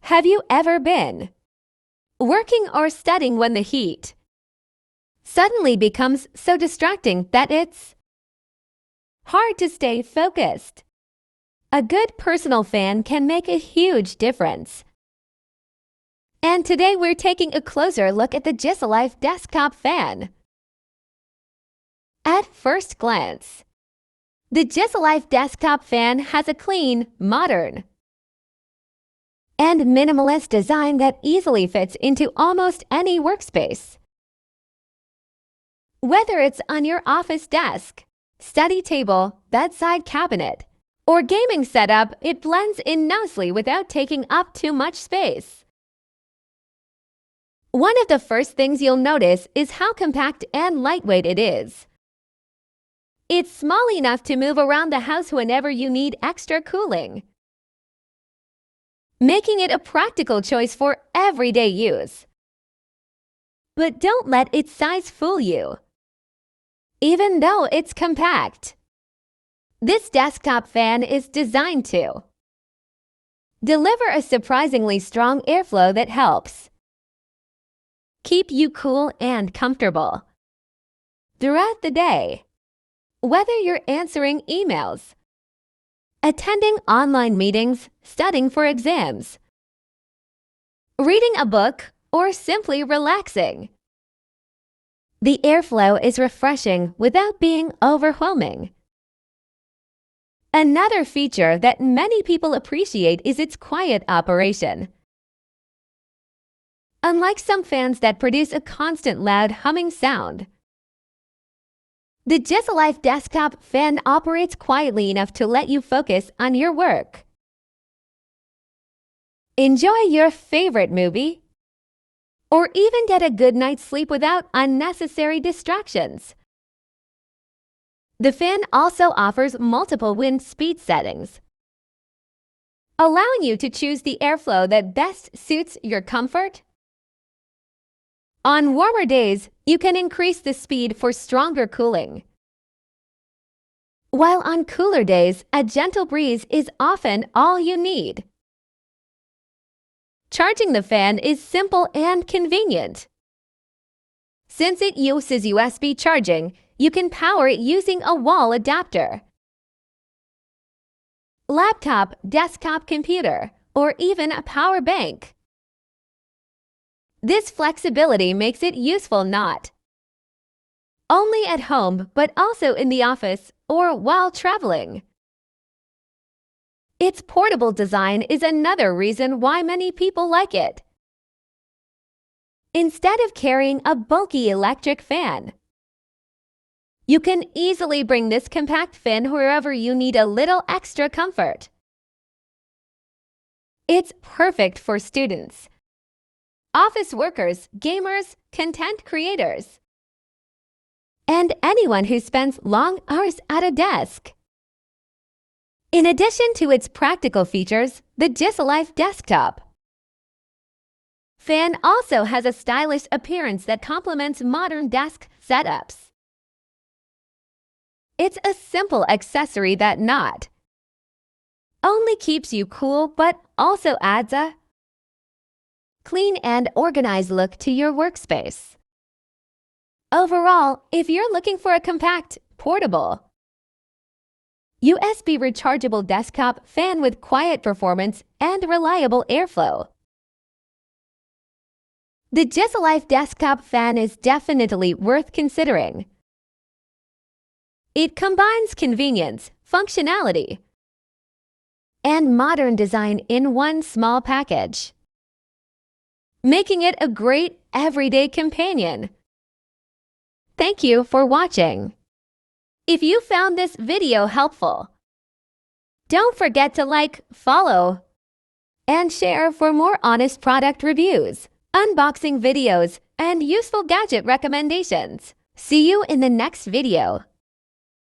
Have you ever been working or studying when the heat suddenly becomes so distracting that it's hard to stay focused? A good personal fan can make a huge difference. And today we're taking a closer look at the JISULIFE Desktop Fan. At first glance, the JISULIFE Desktop Fan has a clean, modern, and minimalist design that easily fits into almost any workspace. Whether it's on your office desk, study table, bedside cabinet, or gaming setup, it blends in nicely without taking up too much space. One of the first things you'll notice is how compact and lightweight it is. It's small enough to move around the house whenever you need extra cooling, making it a practical choice for everyday use. But don't let its size fool you. Even though it's compact, this desktop fan is designed to deliver a surprisingly strong airflow that helps keep you cool and comfortable throughout the day. Whether you're answering emails, attending online meetings, studying for exams, reading a book, or simply relaxing, the airflow is refreshing without being overwhelming. Another feature that many people appreciate is its quiet operation. Unlike some fans that produce a constant loud humming sound, the JISULIFE Desktop Fan operates quietly enough to let you focus on your work. Enjoy your favorite movie, or even get a good night's sleep without unnecessary distractions. The fan also offers multiple wind speed settings, allowing you to choose the airflow that best suits your comfort. On warmer days, you can increase the speed for stronger cooling, while on cooler days, a gentle breeze is often all you need. Charging the fan is simple and convenient. Since it uses USB charging, you can power it using a wall adapter, laptop, desktop computer, or even a power bank. This flexibility makes it useful not only at home but also in the office or while traveling. Its portable design is another reason why many people like it. Instead of carrying a bulky electric fan, you can easily bring this compact fan wherever you need a little extra comfort. It's perfect for students, office workers, gamers, content creators, and anyone who spends long hours at a desk. In addition to its practical features, the JISULIFE Desktop Fan also has a stylish appearance that complements modern desk setups. It's a simple accessory that not only keeps you cool but also adds a clean and organized look to your workspace. Overall, if you're looking for a compact, portable, USB rechargeable desktop fan with quiet performance and reliable airflow, the JISULIFE Desktop Fan is definitely worth considering. It combines convenience, functionality, and modern design in one small package, making it a great everyday companion. Thank you for watching. If you found this video helpful, don't forget to like, follow, and share for more honest product reviews, unboxing videos, and useful gadget recommendations. See you in the next video.